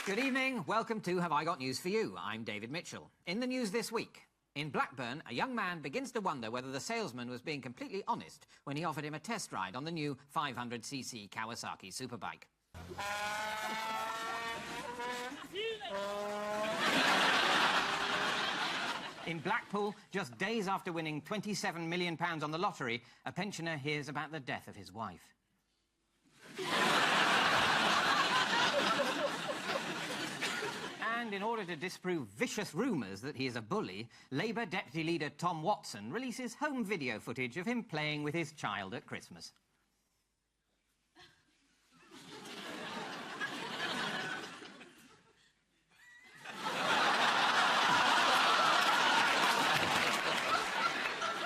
Good evening. Welcome to Have I Got News for You? I'm David Mitchell. In the news this week, in Blackburn, a young man begins to wonder whether the salesman was being completely honest when he offered him a test ride on the new 500cc Kawasaki superbike. In Blackpool, just days after winning £27 million on the lottery, a pensioner hears about the death of his wife. And in order to disprove vicious rumours that he is a bully, Labour Deputy Leader Tom Watson releases home video footage of him playing with his child at Christmas.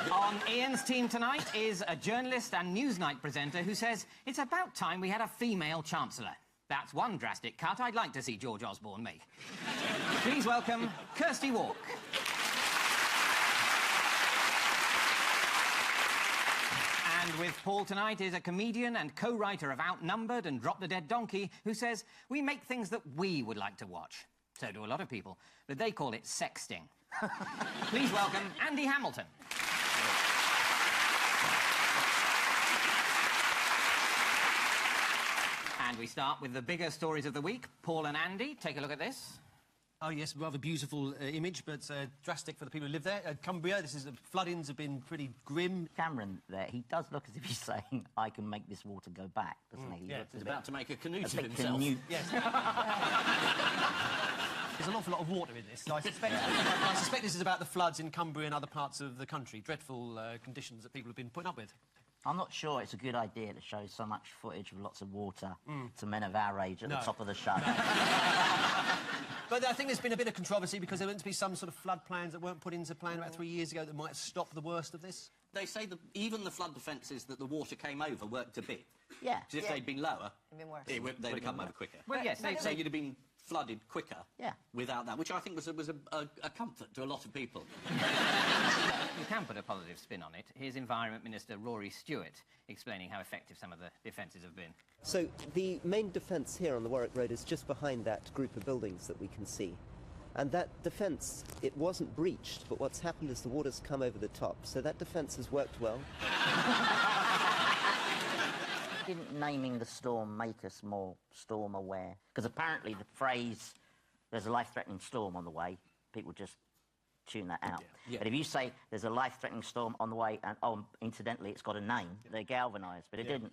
On Ian's team tonight is a journalist and Newsnight presenter who says it's about time we had a female Chancellor. That's one drastic cut I'd like to see George Osborne make. Please welcome Kirsty Wark. And with Paul tonight is a comedian and co-writer of Outnumbered and Drop the Dead Donkey who says we make things that we would like to watch. So do a lot of people, but they call it sexting. Please welcome Andy Hamilton. And we start with the bigger stories of the week. Paul and Andy, take a look at this. Oh, yes, rather beautiful image, but drastic for the people who live there. Cumbria, floodings have been pretty grim. Cameron there, he does look as if he's saying, I can make this water go back, doesn't he? Yeah, he's about to make a canoe to himself. Yes. There's an awful lot of water in this, so I suspect this is about the floods in Cumbria and other parts of the country. Dreadful conditions that people have been putting up with. I'm not sure it's a good idea to show so much footage of lots of water to men of our age at the top of the show. But I think there's been a bit of controversy because there were meant to be some sort of flood plans that weren't put into plan about 3 years ago that might stop the worst of this. They say that even the flood defences that the water came over worked a bit. Yeah. Because if they'd been lower, been worse. they'd have come over quicker. Well, yes, they'd say you'd have been flooded quicker without that, which I think was a comfort to a lot of people. You can put a positive spin on it. Here's Environment Minister Rory Stewart explaining how effective some of the defences have been. So the main defence here on the Warwick Road is just behind that group of buildings that we can see. And that defence, it wasn't breached, but what's happened is the water's come over the top. So that defence has worked well. Didn't naming the storm make us more storm aware? Because apparently the phrase, there's a life-threatening storm on the way, people just tune that out. Yeah. But if you say there's a life-threatening storm on the way and, oh, incidentally, it's got a name, they're galvanised, but it didn't.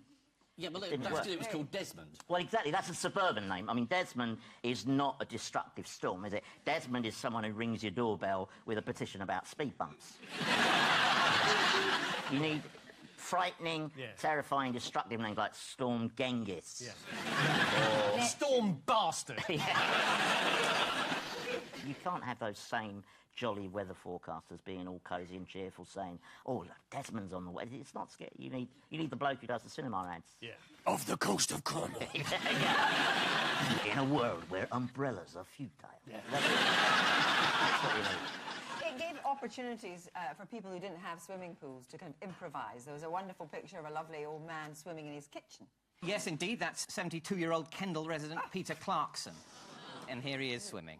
Yeah, well, Didn't that's work. 'cause it was called Desmond. Well, exactly, that's a suburban name. I mean, Desmond is not a destructive storm, is it? Desmond is someone who rings your doorbell with a petition about speed bumps. You need frightening, terrifying, destructive names like Storm Genghis. Or Storm Bastard. You can't have those same jolly weather forecasters being all cosy and cheerful saying, oh, look, Desmond's on the way. It's not scary. You need the bloke who does the cinema ads. Yeah. Off the coast of Cornwall. In a world where umbrellas are futile. Yeah. That's what you need. It gave opportunities for people who didn't have swimming pools to kind of improvise. There was a wonderful picture of a lovely old man swimming in his kitchen. Yes, indeed, that's 72-year-old Kendal resident Peter Clarkson. And here he is swimming.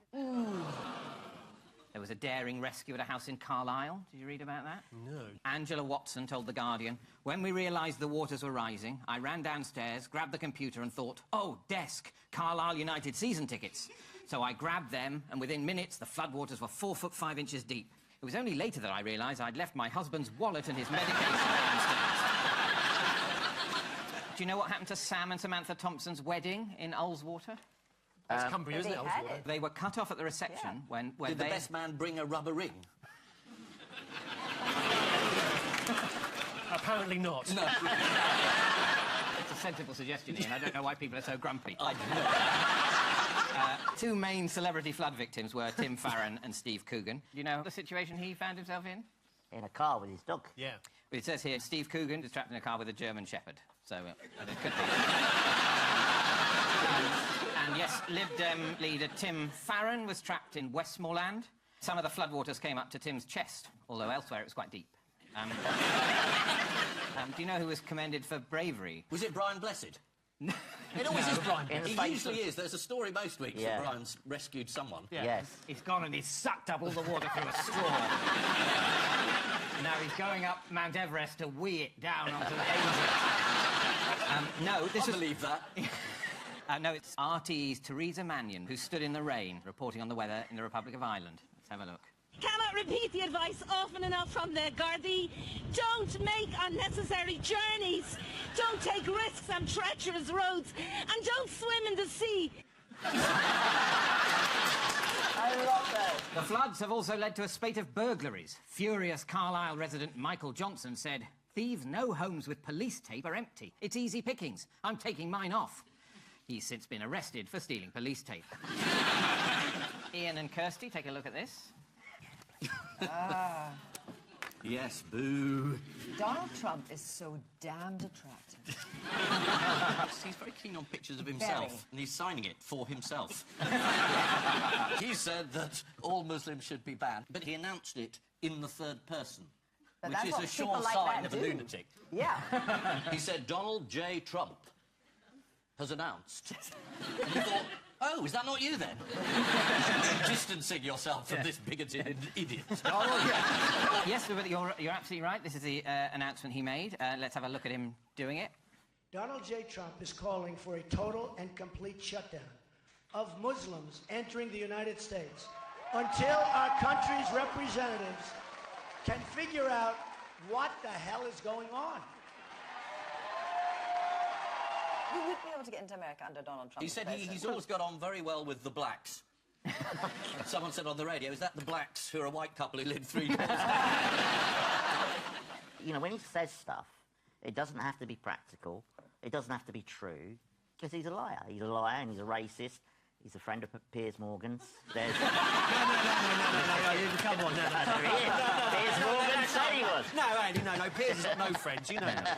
There was a daring rescue at a house in Carlisle. Did you read about that? No. Angela Watson told The Guardian, when we realised the waters were rising, I ran downstairs, grabbed the computer and thought, oh, desk, Carlisle United season tickets. So I grabbed them, and within minutes, the floodwaters were 4 foot 5 inches deep. It was only later that I realised I'd left my husband's wallet and his medication downstairs. Do you know what happened to Sam and Samantha Thompson's wedding in Ullswater? That's Cumbria, isn't it? It. They were cut off at the reception when Did the best man bring a rubber ring? Apparently not. No. It's a sensible suggestion, Ian. I don't know why people are so grumpy. I didn't. Two main celebrity flood victims were Tim Farron and Steve Coogan. Do you know the situation he found himself in? In a car with his dog. Yeah. Well, it says here, Steve Coogan is trapped in a car with a German Shepherd. So, it could be. And yes, Lib Dem leader Tim Farron was trapped in Westmoreland. Some of the floodwaters came up to Tim's chest, although elsewhere it was quite deep. Do you know who was commended for bravery? Was it Brian Blessed? It always is, Brian. He usually is. There's a story most weeks that Brian's rescued someone. Yeah. Yes. He's gone and he's sucked up all the water through a straw. Now he's going up Mount Everest to wee it down onto the Angel. No, this I believe that. No, it's RTE's Theresa Mannion, who stood in the rain, reporting on the weather in the Republic of Ireland. Let's have a look. Cannot repeat the advice often enough from the Gardaí. Don't make unnecessary journeys. Don't take risks on treacherous roads. And don't swim in the sea. I love that. The floods have also led to a spate of burglaries. Furious Carlisle resident Michael Johnson said, "Thieves' no homes with police tape are empty. It's easy pickings. I'm taking mine off." He's since been arrested for stealing police tape. Ian and Kirsty, take a look at this. Yes, boo. Donald Trump is so damned attractive. He's very keen on pictures of himself, and he's signing it for himself. He said that all Muslims should be banned, but he announced it in the third person, But which that's is what a people sure like sign that of a do. lunatic. Yeah. He said, Donald J. Trump has announced. And he thought, oh, is that not you, then? Distancing yourself from this bigoted idiot. Yes, but you're absolutely right. This is the announcement he made. Let's have a look at him doing it. Donald J. Trump is calling for a total and complete shutdown of Muslims entering the United States until our country's representatives can figure out what the hell is going on. We would be able to get into America under Donald Trump. He said he's always got on very well with the blacks. Someone said on the radio, is that the blacks who are a white couple who live 3 doors down? You know, when he says stuff, it doesn't have to be practical. It doesn't have to be true, because he's a liar. He's a liar and he's a racist. He's a friend of Piers Morgan's. There's... No, come on, no. Piers Morgan said he was. No, Andy, no, Piers has got no friends, you know that.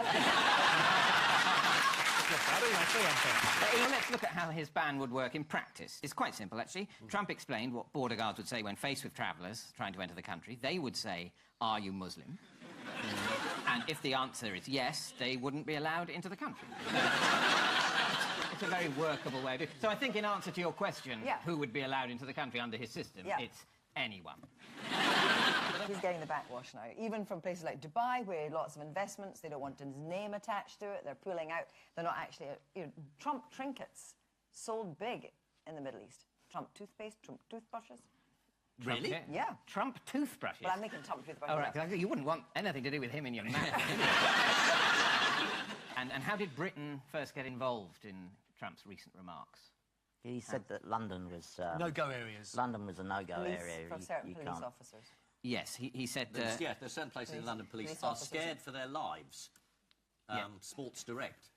Well, let's look at how his ban would work in practice. It's quite simple, actually. Trump explained what border guards would say when faced with travellers trying to enter the country. They would say, "Are you Muslim?" And if the answer is yes, they wouldn't be allowed into the country. It's a very workable way of doing it. So I think in answer to your question, who would be allowed into the country under his system, it's anyone. He's getting the backwash now, even from places like Dubai, where lots of investments, they don't want his name attached to it, they're pulling out. They're not actually... Trump trinkets sold big in the Middle East. Trump toothpaste, Trump toothbrushes. Really? Trump, Yeah. Trump toothbrushes? But I'm making Trump toothbrushes. Oh, right, 'cause you wouldn't want anything to do with him in your mouth. And how did Britain first get involved in Trump's recent remarks? He said that London was... no-go areas. London was a no-go area. For certain police can't... officers. Yes, he said... There's certain places in London police are officers. scared for their lives. Sports Direct.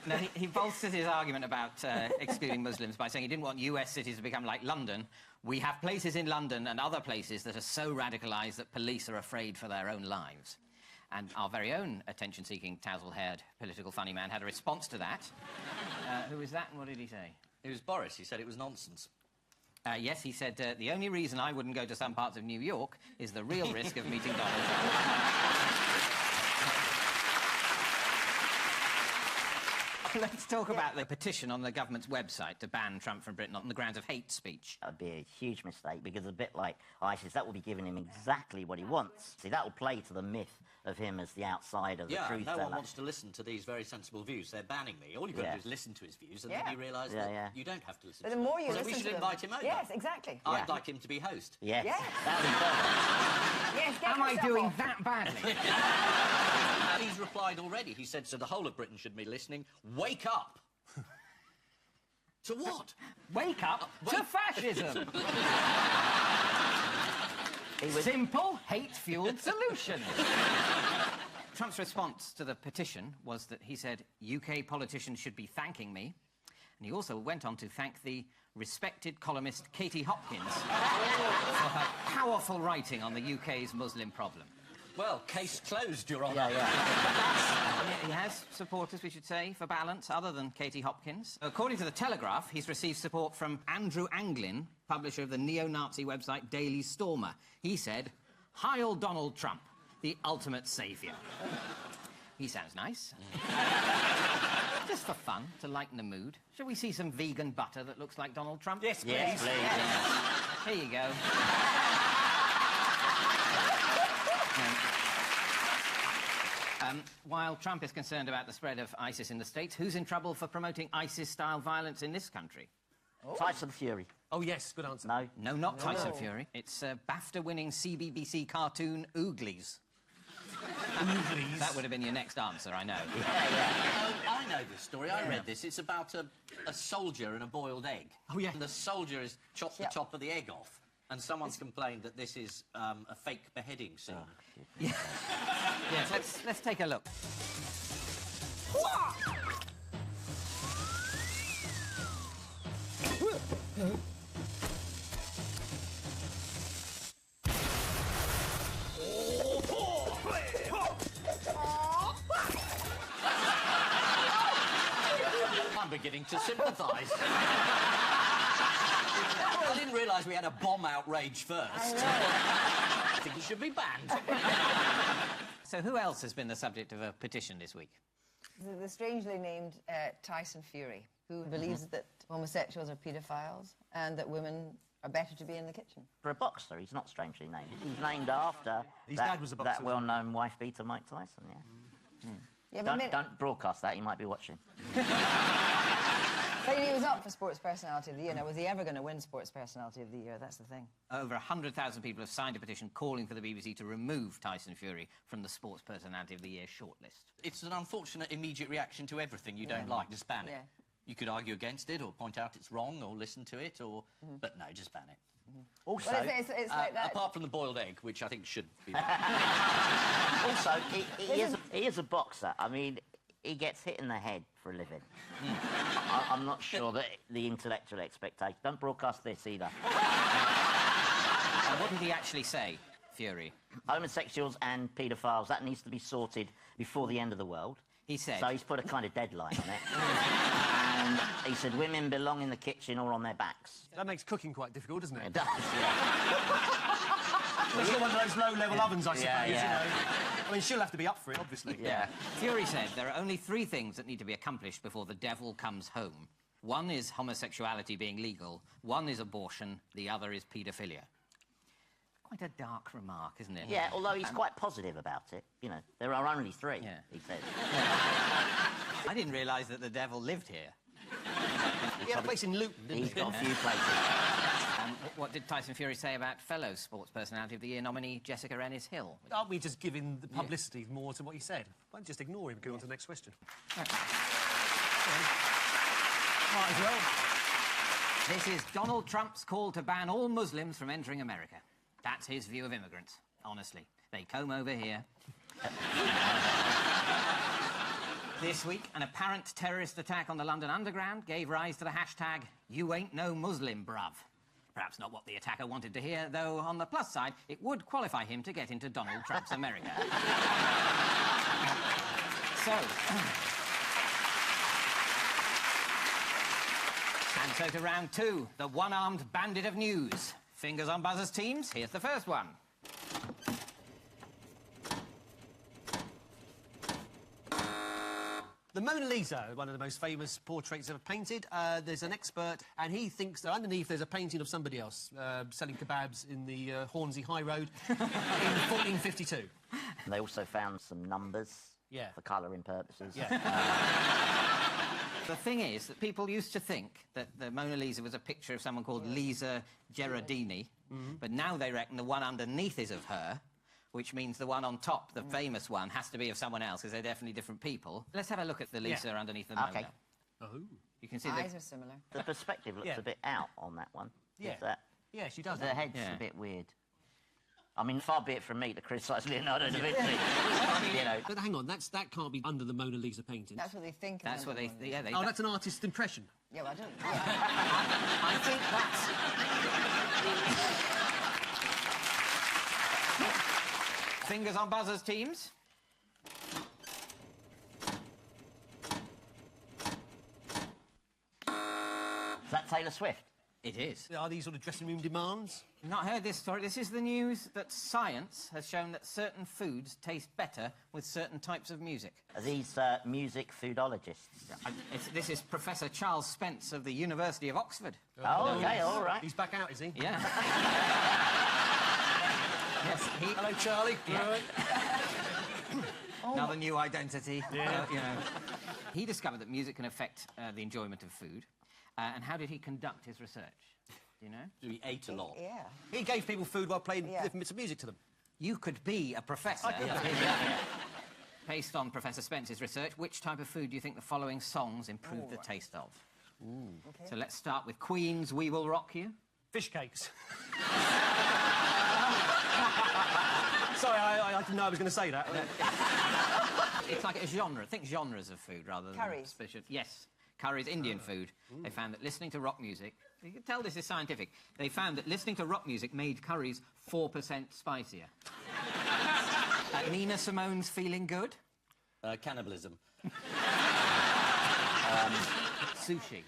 No, he bolsters his argument about excluding Muslims by saying he didn't want US cities to become like London. We have places in London and other places that are so radicalised that police are afraid for their own lives. And our very own attention-seeking, tassel-haired, political funny man had a response to that. Who was that and what did he say? It was Boris. He said it was nonsense. Yes, he said, the only reason I wouldn't go to some parts of New York is the real risk of meeting Donald Trump. Let's talk about the petition on the government's website to ban Trump from Britain on the grounds of hate speech. That would be a huge mistake, because a bit like ISIS, that will be giving him exactly what he wants. See, that will play to the myth of him as the outsider, the truth no teller. one wants to listen to these very sensible views. They're banning me. All you've got to do is listen to his views, and then you realise that you don't have to listen But to the them. more you listen we should to them... invite him over. Yes, exactly. I'd like him to be host. Yes. Yes. That would be perfect. Yes, get Am I yourself doing off. that badly? He's replied already. He said, so the whole of Britain should be listening. Wake up! To what? Wake up to fascism! He was... Simple, hate-fueled solutions. Trump's response to the petition was that he said UK politicians should be thanking me, and he also went on to thank the respected columnist Katie Hopkins for her powerful writing on the UK's Muslim problem. Well, case closed, Your Honour. He has supporters, we should say, for balance, other than Katie Hopkins. According to The Telegraph, he's received support from Andrew Anglin, publisher of the neo-Nazi website Daily Stormer. He said, "Hi, old Donald Trump. the ultimate saviour. He sounds nice. Just for fun, to lighten the mood, shall we see some vegan butter that looks like Donald Trump? Yes, please. Yes, please. Yes. Here you go. While Trump is concerned about the spread of ISIS in the States, who's in trouble for promoting ISIS-style violence in this country? Tyson Fury. Oh, yes, good answer. No. No, not Tyson Fury. It's BAFTA-winning CBBC cartoon Ooglies. Ooglies? That would have been your next answer, I know. Oh, I know this story. I read this. It's about a soldier and a boiled egg. Oh, yeah. And the soldier has chopped the top of the egg off, and someone's complained that this is a fake beheading scene. Yes, let's take a look. I'm beginning to sympathise. I didn't realise we had a bomb outrage first. I think it should be banned. So who else has been the subject of a petition this week? The strangely named Tyson Fury, who believes that homosexuals are paedophiles and that women are better to be in the kitchen. For a boxer, he's not strangely named. He's named after His dad was a boxer, that well-known wife-beater Mike Tyson, yeah. Yeah, but Don't broadcast that, he might be watching. But he was up for Sports Personality of the Year. Now, was he ever going to win Sports Personality of the Year? That's the thing. Over 100,000 people have signed a petition calling for the BBC to remove Tyson Fury from the Sports Personality of the Year shortlist. It's an unfortunate immediate reaction to everything you don't like. Just ban it. Yeah. You could argue against it or point out it's wrong or listen to it or... But no, just ban it. Also, Well, it's like that. Apart from the boiled egg, which I think should be banned. also he is a boxer. I mean, he gets hit in the head for a living. I'm not sure that the intellectual expectation... Don't broadcast this either. And what did he actually say, Fury? Homosexuals and paedophiles, that needs to be sorted before the end of the world. He said... So he's put a kind of deadline on it. And he said women belong in the kitchen or on their backs. That makes cooking quite difficult, doesn't It it? does, yeah. It's not one of those low-level ovens, I suppose, Yeah. you know. I mean, she'll have to be up for it, obviously. Yeah. Fury said there are only 3 things that need to be accomplished before the devil comes home. One is homosexuality being legal, one is abortion, the other is paedophilia. Quite a dark remark, isn't it? Yeah, although he's quite positive about it. You know, there are only 3, Yeah. he says. I didn't realise that the devil lived here. He had a place in Luton, didn't He's he? got a few places. What did Tyson Fury say about fellow Sports Personality of the Year nominee Jessica Ennis-Hill? Aren't we just giving the publicity more to what he said? Why don't you just ignore him and go on to the next question? Might as well. This is Donald Trump's call to ban all Muslims from entering America. That's his view of immigrants, honestly. They come over here. This week, an apparent terrorist attack on the London Underground gave rise to the hashtag #YouAin'tNoMuslim, bruv. Perhaps not what the attacker wanted to hear, though on the plus side, it would qualify him to get into Donald Trump's America. So to round 2, the one-armed bandit of news. Fingers on buzzers, teams. Here's the first one. The Mona Lisa, one of the most famous portraits ever painted. There's an expert, and he thinks that underneath there's a painting of somebody else selling kebabs in the Hornsey High Road in 1452. And they also found some numbers for colouring purposes. The thing is that people used to think that the Mona Lisa was a picture of someone called Lisa Gherardini, but now they reckon the one underneath is of her, which means the one on top, the famous one, has to be of someone else, because they're definitely different people. Let's have a look at the Lisa underneath the Mona. Okay. Oh. You can see Eyes are similar. The perspective looks a bit out on that one. Yeah. Is that? Yeah, she does. The head's a bit weird. I mean, far be it from me to criticise Leonardo da Vinci. You know. But hang on, that can't be under the Mona Lisa painting. That's what they think. That's what they... Yeah, they... Oh, that's an artist's impression. Yeah, well, I don't... I think that's... Fingers on buzzers, teams. Is that Taylor Swift? It is. Are these sort of dressing room demands? Not heard this story. This is the news that science has shown that certain foods taste better with certain types of music. Are these music foodologists? This is Professor Charles Spence of the University of Oxford. Oh, okay, all right. He's back out, is he? Yeah. Yes, Hello, Charlie. Yeah. Another new identity. Yeah. You know. He discovered that music can affect the enjoyment of food. And how did he conduct his research? Do you know? He ate a lot. Yeah. He gave people food while playing Yeah. different bits of music to them. You could be a professor. I could be. Based on Professor Spence's research, which type of food do you think the following songs improve the taste of? Okay. So let's start with Queen's We Will Rock You. Fish cakes. Sorry, I didn't know I was going to say that. It's like a genre. Think genres of food rather than... Curries. Special... Yes, curries, Indian food. They found that listening to rock music... You can tell this is scientific. They found that listening to rock music made curries 4% spicier. Nina Simone's Feeling Good? Cannibalism. Sushi.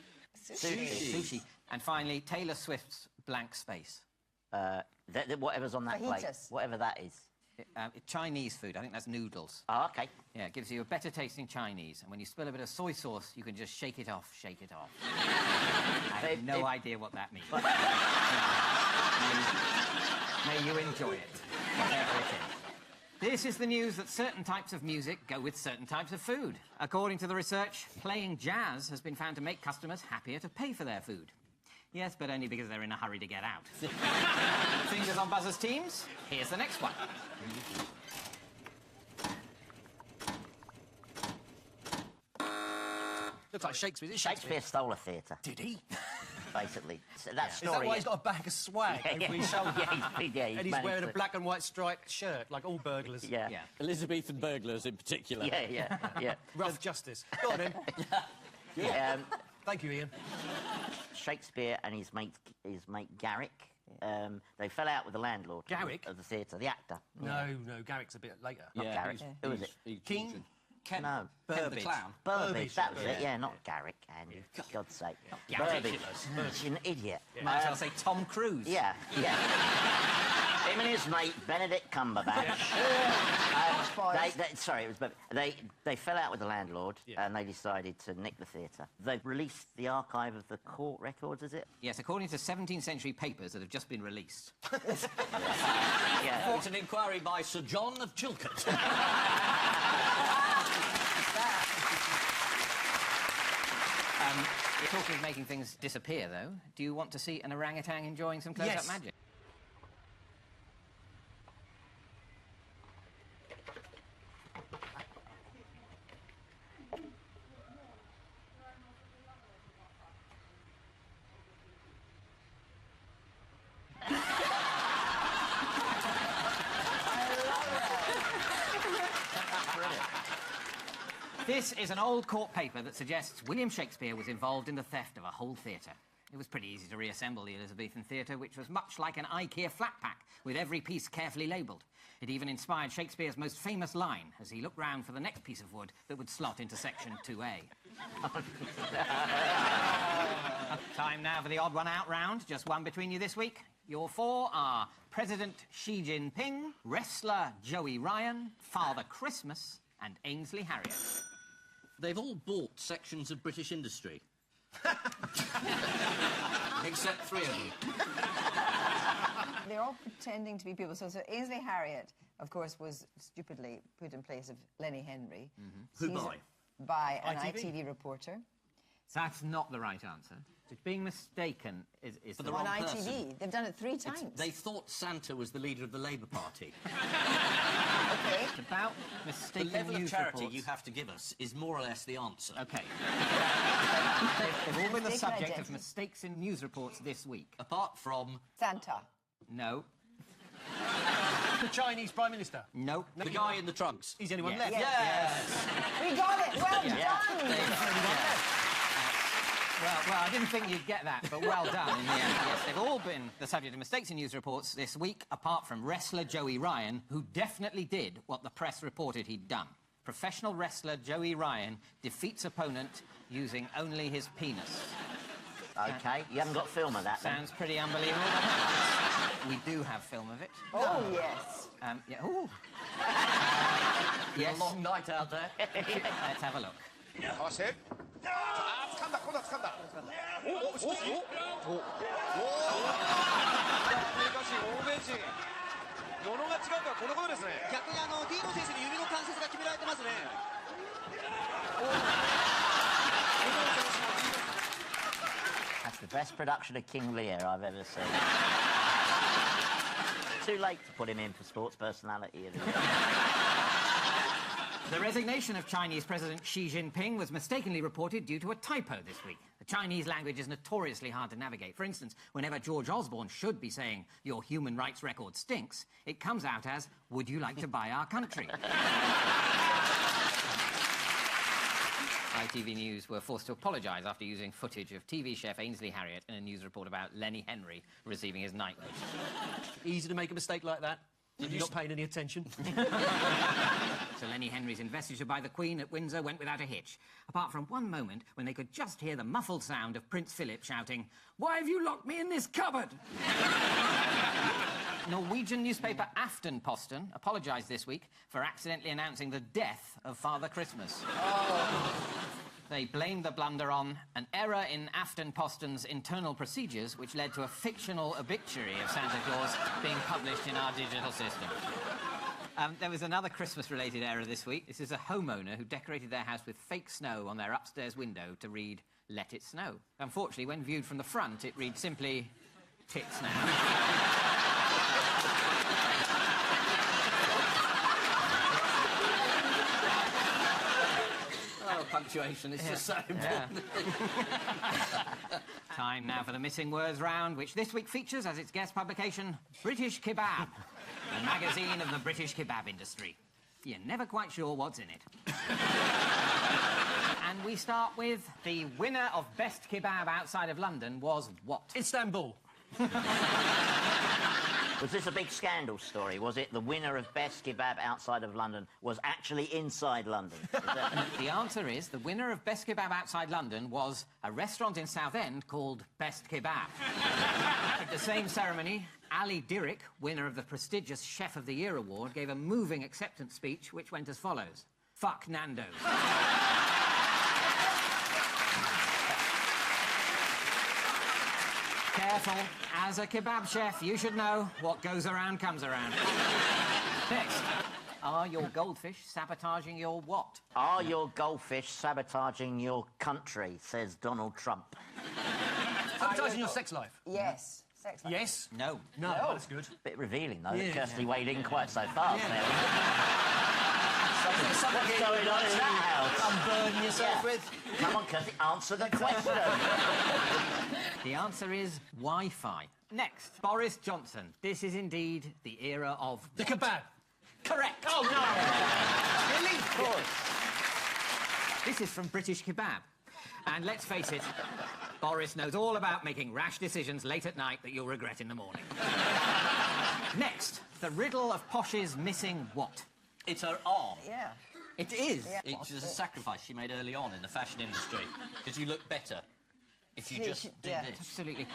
Sushi. And finally, Taylor Swift's Blank Space. Whatever's on that plate. Fajitas. Whatever that is. Chinese food. I think that's noodles. Oh, okay. Yeah, it gives you a better tasting Chinese. And when you spill a bit of soy sauce, you can just shake it off, shake it off. I have no idea what that means. May you enjoy it, whatever it is. This is the news that certain types of music go with certain types of food. According to the research, playing jazz has been found to make customers happier to pay for their food. Yes, but only because they're in a hurry to get out. Fingers on buzzers, teams. Here's the next one. Looks like Shakespeare. Is it Shakespeare stole a theatre, Did he? basically. So that Is story... that why he's got a bag of swag over his shoulder? he's And he's managed wearing a to- black and white striped shirt, like all burglars. Yeah. Yeah. Elizabethan burglars in particular. Yeah. Rough justice. Go on, then. Thank you, Ian. Shakespeare and his mate Garrick, they fell out with the landlord Garrick? of the theatre, the actor. No, Garrick's a bit later. Not Garrick. Who was it? King? Ken, No. Ken the Burbage. clown. Burbage, that was yeah. it. Yeah, not Garrick, Andy. For God's sake. Garrick. Burbage. You're an idiot. Might as well say Tom Cruise. Yeah. Him and his mate, Benedict Cumberbatch. Sorry, it was Burbage. They fell out with the landlord and they decided to nick the theatre. They've released the archive of the court records, is it? Yes, according to 17th century papers that have just been released. Yeah. It's an inquiry by Sir John of Chilcot. You're talking of making things disappear, though. Do you want to see an orangutan enjoying some close-up Yes. magic? This is an old court paper that suggests William Shakespeare was involved in the theft of a whole theatre. It was pretty easy to reassemble the Elizabethan theatre, which was much like an IKEA flat pack, with every piece carefully labelled. It even inspired Shakespeare's most famous line as he looked round for the next piece of wood that would slot into section 2A. Time now for the odd one out round. Just one between you this week. Your four are President Xi Jinping, wrestler Joey Ryan, Father Christmas, and Ainsley Harriott. They've all bought sections of British industry. Except three of them. They're all pretending to be people. So Ainsley Harriott, of course, was stupidly put in place of Lenny Henry. Who He's- by? By an ITV? ITV reporter. That's not the right answer. Being mistaken is For the the On wrong ITV. person. They've done it 3 times. They thought Santa was the leader of the Labour Party. Okay. It's about The mistaken level of news charity reports. you have to give us is more or less the answer. OK. They've all been the Mistaken subject of identity. mistakes in news reports this week. Apart from Santa. No. The Chinese Prime Minister. Nope. the guy in the trunks. He's the only one Yes. left. Yes! We got it. Well done. Well, I didn't think you'd get that, but well done in the end. Yes, they've all been the subject of mistakes in news reports this week, apart from wrestler Joey Ryan, who definitely did what the press reported he'd done. Professional wrestler Joey Ryan defeats opponent using only his penis. OK, you haven't got film of that, then? Sounds pretty unbelievable. We do have film of it. Oh, yes. Yeah. Ooh. Yes. A long night out there. Let's have a look. 掴んだ今度は掴んだおしかしおお難しい欧米人物が違うからこのことですね逆にディーノ選手に指の関節が決められてますね That's the best production of King Lear I've ever seen. Too late to put him in for sports personality of the year. The resignation of Chinese President Xi Jinping was mistakenly reported due to a typo this week. The Chinese language is notoriously hard to navigate. For instance, whenever George Osborne should be saying, "Your human rights record stinks," it comes out as, "Would you like to buy our country?" ITV News were forced to apologise after using footage of TV chef Ainsley Harriott in a news report about Lenny Henry receiving his knighthood. Easy to make a mistake like that. You're not paying any attention. So Lenny Henry's investiture by the Queen at Windsor went without a hitch, apart from one moment when they could just hear the muffled sound of Prince Philip shouting, "Why have you locked me in this cupboard?" Norwegian newspaper Aftenposten apologised this week for accidentally announcing the death of Father Christmas. They blamed the blunder on an error in Aftenposten's internal procedures, which led to a fictional obituary of Santa Claus being published in our digital system. There was another Christmas-related error this week. This is a homeowner who decorated their house with fake snow on their upstairs window to read, "Let it snow." Unfortunately, when viewed from the front, it reads simply, "Tits now." Punctuation is just so important. Time now for the Missing Words round, which this week features as its guest publication, British Kebab, a magazine of the British kebab industry. You're never quite sure what's in it. And we start with the winner of Best Kebab outside of London was what? Istanbul. Was this a big scandal story? Was it the winner of Best Kebab outside of London was actually inside London? The answer is the winner of Best Kebab outside London was a restaurant in Southend called Best Kebab. At the same ceremony, Ali Dirrick, winner of the prestigious Chef of the Year award, gave a moving acceptance speech which went as follows. "Fuck Nando's." Careful. As a kebab chef, you should know what goes around comes around. Next. Are your goldfish sabotaging your what? Are your goldfish sabotaging your country, says Donald Trump. Sabotaging your sex life. Yes. Sex life. Yes. No. No. That's good. Bit revealing, though, that Kirsty weighed in quite so fast there. What's going on in that house? Unburden yourself with. Come on, Kirsty, answer the question. The answer is Wi-Fi. Next, Boris Johnson. This is indeed the era of... The kebab. Correct! Oh, no! Really? Of course. This is from British Kebab. And let's face it, Boris knows all about making rash decisions late at night that you'll regret in the morning. Next, the riddle of Posh's missing what? It's her arm. Yeah. It is. Yeah. It was a sacrifice she made early on in the fashion industry. Because you look better if you just do yeah. this. Absolutely.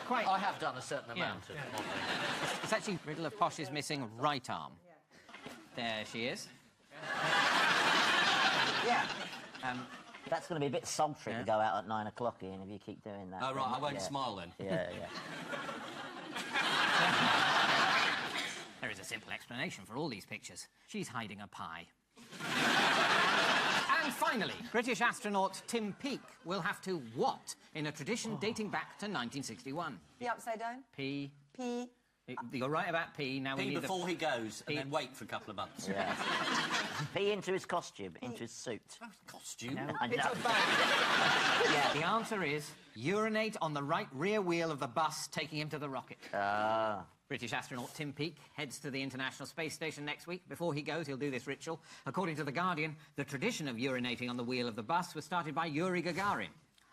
Quite. I have done a certain amount of modelling. It's actually riddle of Posh's missing right arm. There she is. Yeah. That's going to be a bit sultry to go out at 9 o'clock, Ian, if you keep doing that. Oh, right, I won't Yeah. smile then. Yeah, yeah. There is a simple explanation for all these pictures. She's hiding a pie. And finally, British astronaut Tim Peake will have to what in a tradition dating back to 1961? P upside down. P. P. You're right about P. Now we Pee need before he goes, Pee- and then wait for a couple of months. Yeah. Pee into his costume, into his suit. Costume? I know. Yeah, the answer is urinate on the right rear wheel of the bus taking him to the rocket. British astronaut Tim Peake heads to the International Space Station next week. Before he goes, he'll do this ritual. According to The Guardian, the tradition of urinating on the wheel of the bus was started by Yuri Gagarin.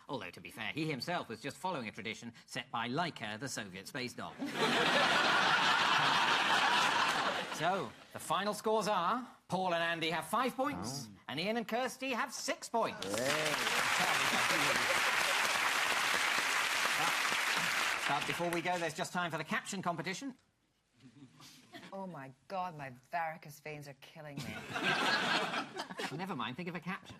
Although, to be fair, he himself was just following a tradition set by Laika, the Soviet space doll. So, the final scores are Paul and Andy have 5 points, and Ian and Kirsty have 6 points. Before we go, there's just time for the caption competition. Oh, my God, my varicose veins are killing me. Never mind, think of a caption.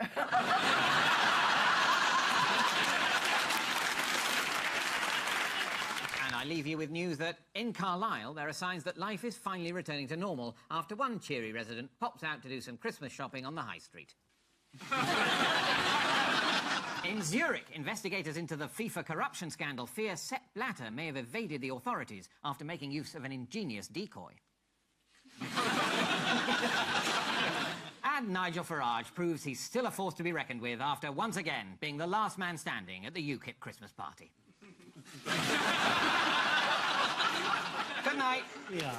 And I leave you with news that in Carlisle, there are signs that life is finally returning to normal after one cheery resident pops out to do some Christmas shopping on the high street. In Zurich, investigators into the FIFA corruption scandal fear Sepp Blatter may have evaded the authorities after making use of an ingenious decoy. And Nigel Farage proves he's still a force to be reckoned with after, once again, being the last man standing at the UKIP Christmas party. Good night. Yeah.